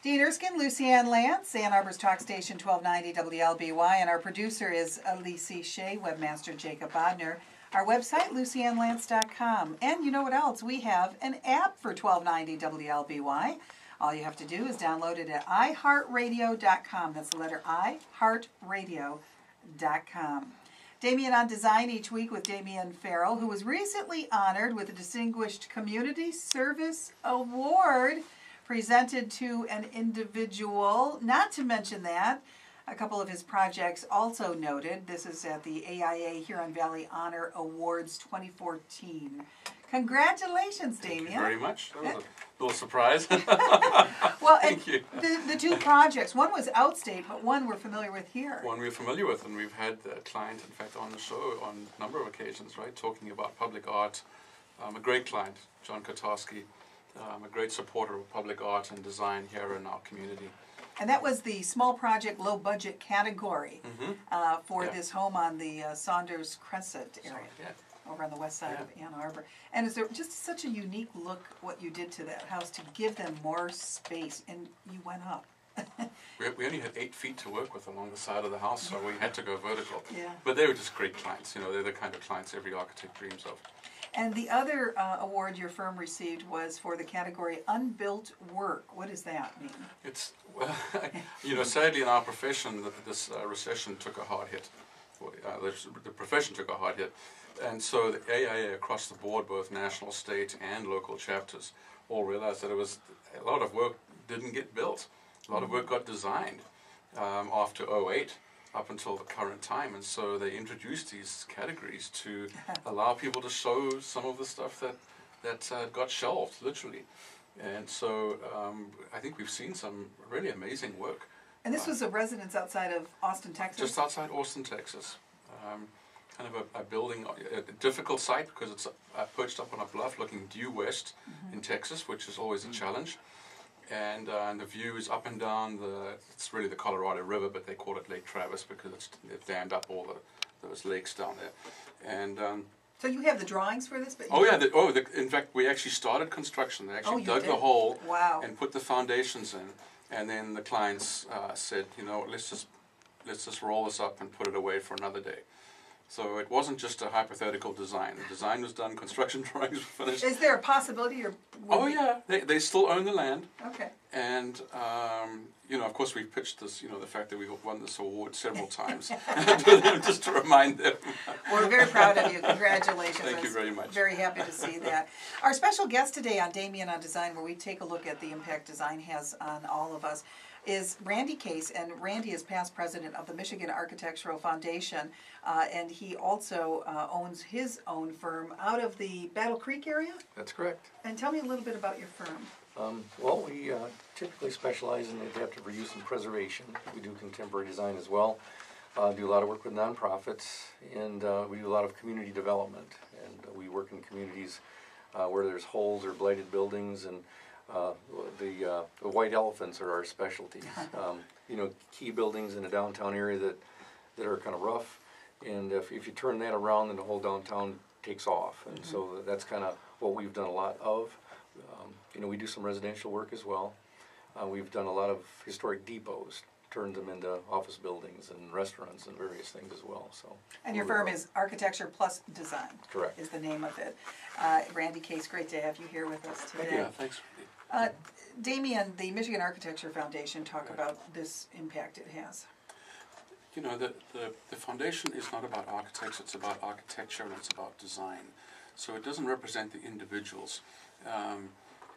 Dean Erskine, Lucianne Lance, Ann Arbor's Talk Station 1290 WLBY, and our producer is Alicia Shea, webmaster Jacob Bodner. Our website, luciannelance.com. And you know what else? We have an app for 1290 WLBY. All you have to do is download it at iHeartRadio.com. That's the letter iHeartRadio.com. Damien on Design each week with Damien Farrell, who was recently honored with a Distinguished Community Service Award presented to an individual. Not to mention that, a couple of his projects also noted. This is at the AIA Huron Valley Honor Awards 2014. Congratulations, Damien. Thank you very much. That was a little surprise. Well, Thank you. The two projects, one was outstate, but one we're familiar with here. One we're familiar with, and we've had the client, in fact, on the show on a number of occasions, right, talking about public art. A great client, John Kotarski, a great supporter of public art and design here in our community. And that was the small project, low budget category for this home on the Saunders Crescent area. Over on the west side of Ann Arbor. And is there just such a unique look what you did to that house to give them more space, and you went up. We only had 8 feet to work with along the side of the house, so we had to go vertical. Yeah. But they were just great clients. You know, they're the kind of clients every architect dreams of. And the other award your firm received was for the category Unbuilt Work. What does that mean? It's, well, you know, sadly in our profession, this recession took a hard hit. The profession took a hard hit. And so the AIA across the board, both national, state, and local chapters, all realized that it was a lot of work didn't get built. A lot of work got designed after '08 up until the current time. And so they introduced these categories to allow people to show some of the stuff that got shelved, literally. And so I think we've seen some really amazing work. And this was a residence outside of Austin, Texas? Just outside Austin, Texas. Kind of a building, a difficult site because it's perched up on a bluff looking due west in Texas, which is always a challenge. And the view is up and down it's really the Colorado River, but they call it Lake Travis because it's dammed up all those lakes down there. And so you have the drawings for this? But in fact, we actually started construction. They actually dug did? the hole and put the foundations in. And then the clients said, you know, let's just roll this up and put it away for another day. So it wasn't just a hypothetical design. The design was done, construction drawings were finished. Is there a possibility? They still own the land. Okay. And, you know, of course we've pitched this, you know, the fact that we won this award several times to them just to remind them. We're very proud of you. Congratulations. Thank you very much. Very happy to see that. Our special guest today on Damien on Design, where we take a look at the impact design has on all of us, is Randy Case, and Randy is past president of the Michigan Architectural Foundation, and he also owns his own firm out of the Battle Creek area? That's correct. And tell me a little bit about your firm. Well, we typically specialize in adaptive reuse and preservation. We do contemporary design as well, do a lot of work with nonprofits, and we do a lot of community development. And we work in communities where there's holes or blighted buildings, and the white elephants are our specialty. You know, key buildings in a downtown area that are kind of rough, and if you turn that around, then the whole downtown takes off. And so that's kind of what we've done a lot of. You know, we do some residential work as well. We've done a lot of historic depots, turned them into office buildings and restaurants and various things as well. So. And your firm is Architecture Plus Design. Correct. Is the name of it. Randy Case, great to have you here with us today. Yeah, thanks. Damien, the Michigan Architecture Foundation, talk about this impact it has. You know, the foundation is not about architects, it's about architecture and it's about design. So it doesn't represent the individuals.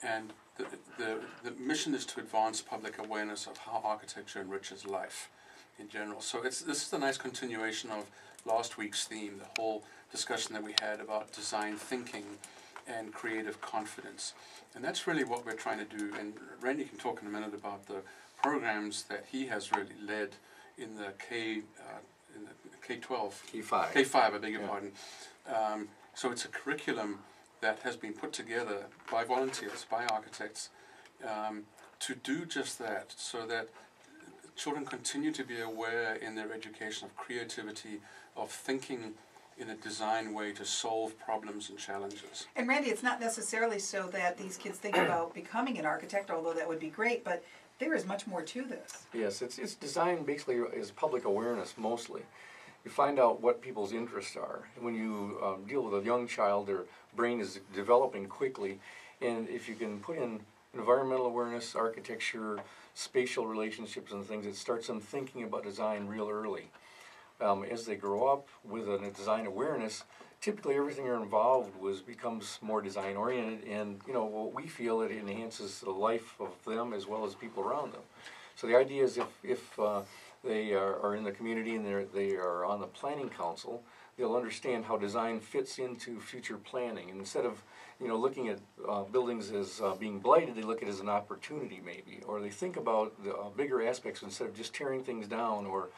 And the mission is to advance public awareness of how architecture enriches life in general. So this is a nice continuation of last week's theme, the whole discussion that we had about design thinking and creative confidence. And that's really what we're trying to do. And Randy can talk in a minute about the programs that he has really led in the K-12. K-5, I beg your pardon. So it's a curriculum that has been put together by volunteers, by architects, to do just that, so that children continue to be aware in their education of creativity, of thinking in a design way to solve problems and challenges. And Randy, it's not necessarily so that these kids think about becoming an architect, although that would be great, but there is much more to this. Yes, it's designed basically as public awareness mostly. You find out what people's interests are. When you deal with a young child, their brain is developing quickly, and if you can put in environmental awareness, architecture, spatial relationships and things, it starts them thinking about design real early. As they grow up with a design awareness, typically everything they're involved with becomes more design oriented, and what we feel, it enhances the life of them as well as people around them. So the idea is if they are in the community and they are on the planning council, they'll understand how design fits into future planning. And instead of looking at buildings as being blighted, they look at it as an opportunity maybe, or they think about the bigger aspects instead of just tearing things down or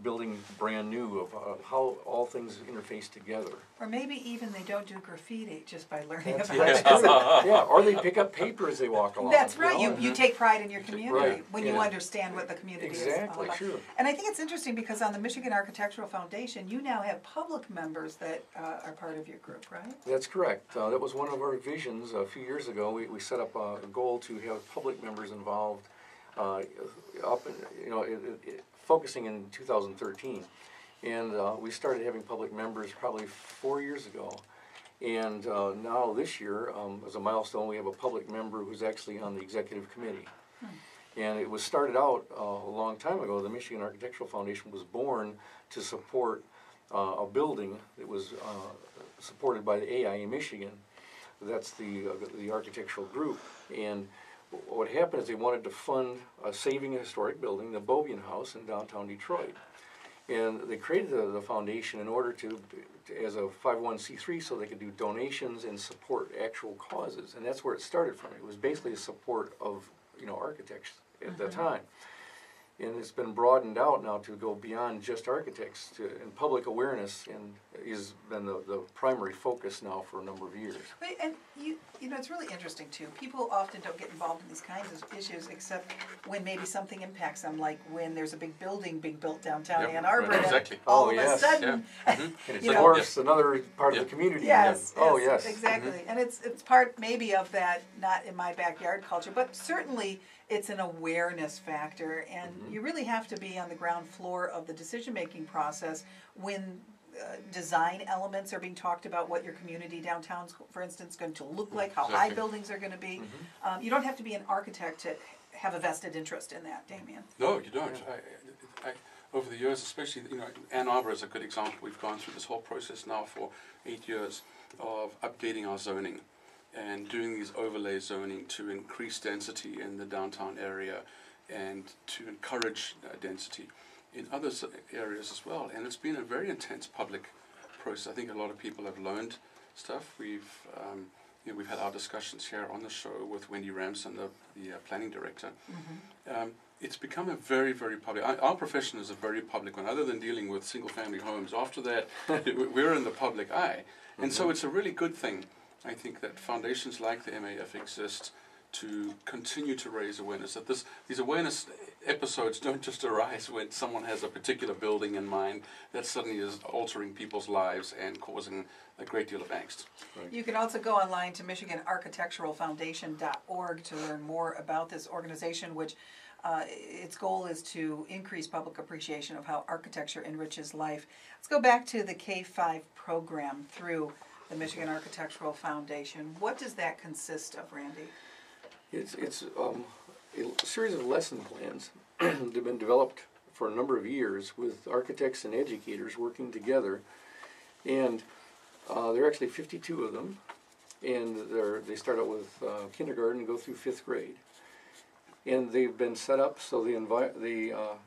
building brand new of how all things interface together. Or maybe even they don't do graffiti just by learning That's about it. true. Yeah, or they pick up paper as they walk along. That's right. You take pride in your community Right, when you yeah. understand what the community is all Exactly, about. sure. And I think it's interesting because on the Michigan Architectural Foundation, you now have public members that are part of your group, right? That's correct. That was one of our visions a few years ago. We set up a goal to have public members involved focusing in 2013. And we started having public members probably 4 years ago. And now this year, as a milestone, we have a public member who's actually on the executive committee. And it was started out a long time ago. The Michigan Architectural Foundation was born to support a building that was supported by the AIA Michigan. That's the architectural group. And what happened is they wanted to fund saving a historic building, the Bovian House in downtown Detroit. And they created the foundation in order to as a 501c3 so they could do donations and support actual causes. And that's where it started from. It was basically a support of architects at the time. And it's been broadened out now to go beyond just architects and public awareness, and has been the primary focus now for a number of years. But, and it's really interesting too. People often don't get involved in these kinds of issues except when maybe something impacts them, like when there's a big building being built downtown Yep, Ann Arbor, right, and exactly. all Oh, of yes, a sudden, And it You know- dwarfs another part of Yeah. the community. yes, Oh, yes, yes. exactly. And it's part maybe of that not in my backyard culture, but certainly it's an awareness factor, and you really have to be on the ground floor of the decision-making process when design elements are being talked about, what your community downtown, for instance, is going to look like, how high Exactly. buildings are going to be. You don't have to be an architect to have a vested interest in that, Damien. No, you don't. Over the years, especially, Ann Arbor is a good example. We've gone through this whole process now for 8 years of updating our zoning and doing these overlay zoning to increase density in the downtown area and to encourage density in other areas as well. And it's been a very intense public process. I think a lot of people have learned stuff. We've had our discussions here on the show with Wendy Ramson, the planning director. It's become a very, very public. Our profession is a very public one. Other than dealing with single-family homes, after that, we're in the public eye, and so it's a really good thing. I think that foundations like the MAF exist to continue to raise awareness. That these awareness episodes don't just arise when someone has a particular building in mind that suddenly is altering people's lives and causing a great deal of angst. You can also go online to MichiganArchitecturalFoundation.org to learn more about this organization, which its goal is to increase public appreciation of how architecture enriches life. Let's go back to the K-5 program through the Michigan Architectural Foundation. What does that consist of, Randy? It's a series of lesson plans that have been developed for a number of years with architects and educators working together, and there are actually 52 of them, and they start out with kindergarten and go through 5th grade. And they've been set up so they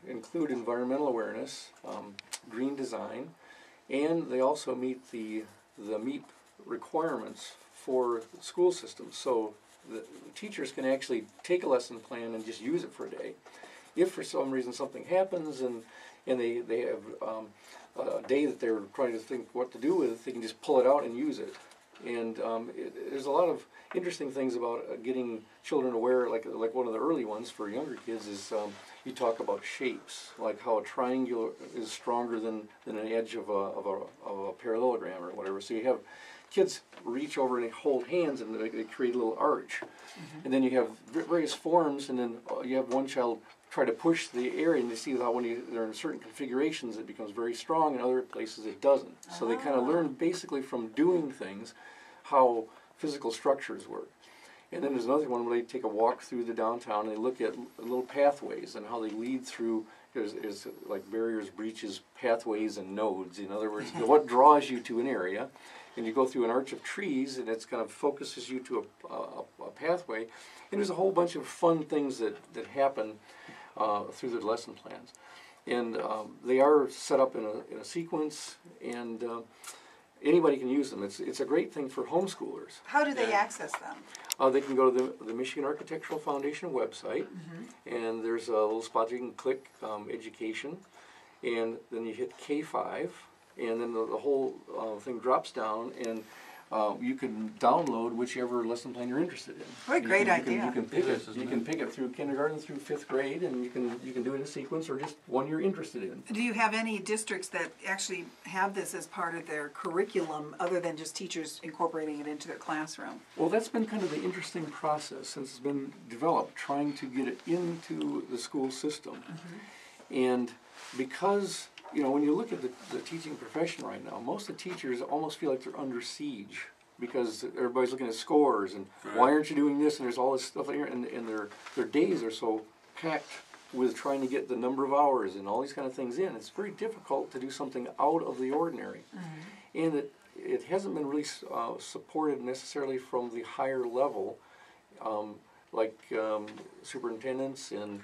include environmental awareness, green design, and they also meet the MEP requirements for the school systems. So the teachers can actually take a lesson plan and just use it for a day. If for some reason something happens and they have a day that they're trying to think what to do with, they can just pull it out and use it. And there's a lot of interesting things about getting children aware, like one of the early ones for younger kids is you talk about shapes, like how a triangular is stronger than an edge of a parallelogram or whatever. So you have kids reach over and they hold hands and they create a little arch. And then you have various forms, and then you have one child try to push the area, and they see how when they're in certain configurations it becomes very strong, and other places it doesn't. So they kind of learn basically from doing things how physical structures work. And then there's another one where they take a walk through the downtown and they look at little pathways and how they lead through. There's like barriers, breaches, pathways, and nodes. In other words, what draws you to an area. And you go through an arch of trees, and it's kind of focuses you to a pathway. And there's a whole bunch of fun things that happen through the lesson plans. And they are set up in a sequence, and anybody can use them. It's a great thing for homeschoolers. How do they access them? They can go to the Michigan Architectural Foundation website, and there's a little spot you can click education, and then you hit K5, and then the whole thing drops down, and you can download whichever lesson plan you're interested in. What a great idea. You can pick it. You can pick it through kindergarten through 5th grade, and you can do it in a sequence or just one you're interested in. Do you have any districts that actually have this as part of their curriculum, other than just teachers incorporating it into their classroom? Well, that's been kind of the interesting process since it's been developed, trying to get it into the school system. And because, you know, when you look at the teaching profession right now, most of the teachers almost feel like they're under siege because everybody's looking at scores and why aren't you doing this, and there's all this stuff here, and their days are so packed with trying to get the number of hours and all these kind of things in. It's very difficult to do something out of the ordinary. And it hasn't been really supported necessarily from the higher level, like superintendents and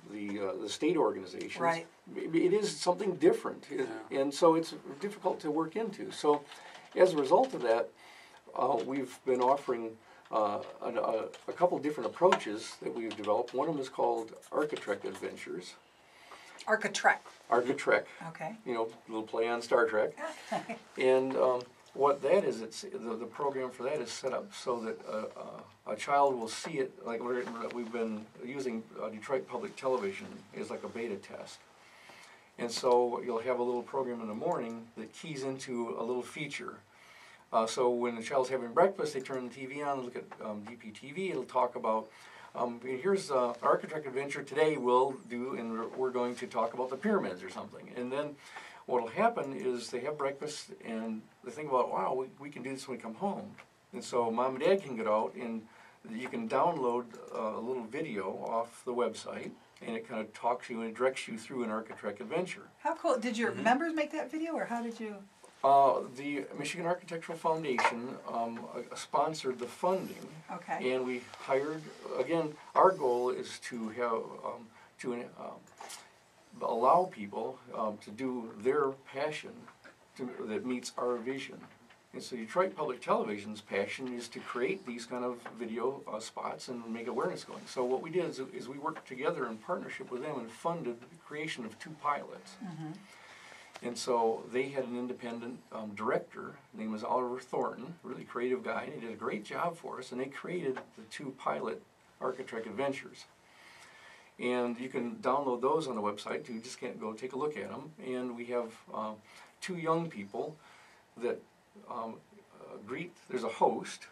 the state organizations. Right. It is something different, and so it's difficult to work into. So as a result of that, we've been offering a couple different approaches that we've developed. One of them is called Architrek Adventures. Architrek. Architrek. Okay. You know, a little play on Star Trek. And what that is, it's the program for that is set up so that a child will see it, like we've been using Detroit Public Television as like a beta test. And so you'll have a little program in the morning that keys into a little feature. So when the child's having breakfast, they turn the TV on and look at DPTV. It'll talk about, here's Architrek Adventure today we'll do, and we're going to talk about the pyramids or something. And then what will happen is they have breakfast and they think about, wow, we can do this when we come home. And so mom and dad can get out and you can download a little video off the website, and it kind of talks you and directs you through an Architrek adventure. How cool. Did your members make that video, or how did you? The Michigan Architectural Foundation sponsored the funding. Okay. And we hired, again, our goal is to have, allow people to do their passion that meets our vision. And so Detroit Public Television's passion is to create these kind of video spots and make awareness going. So what we did is we worked together in partnership with them and funded the creation of 2 pilots. And so they had an independent director, his name was Oliver Thornton, really creative guy, and he did a great job for us, and they created the 2 pilot Architrek Adventures. And you can download those on the website, you just can't go take a look at them. And we have 2 young people that there's a host,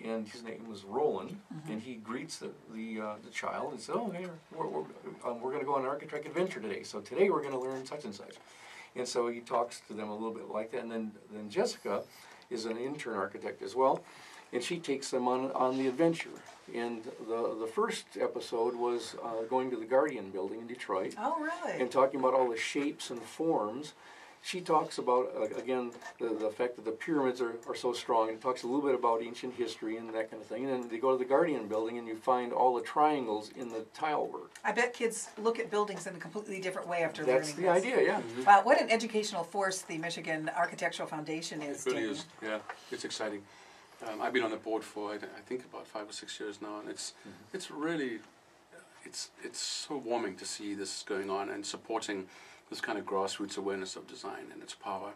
and his name was Roland, and he greets the child and says, oh, hey, we're going to go on an Architrek adventure today, so today we're going to learn such and such. And so he talks to them a little bit like that, and then Jessica is an intern architect as well, and she takes them on the adventure. And the first episode was going to the Guardian building in Detroit. Oh, really? And talking about all the shapes and forms. She talks about, again, the fact that the pyramids are so strong, and talks a little bit about ancient history and that kind of thing. And then they go to the Guardian building, and you find all the triangles in the tile work. I bet kids look at buildings in a completely different way after learning this. That's the idea, yeah. Wow, what an educational force the Michigan Architectural Foundation is. It really is, yeah. It's exciting. I've been on the board for, I think, about 5 or 6 years now, and it's really, it's so warming to see this going on and supporting this kind of grassroots awareness of design and its power.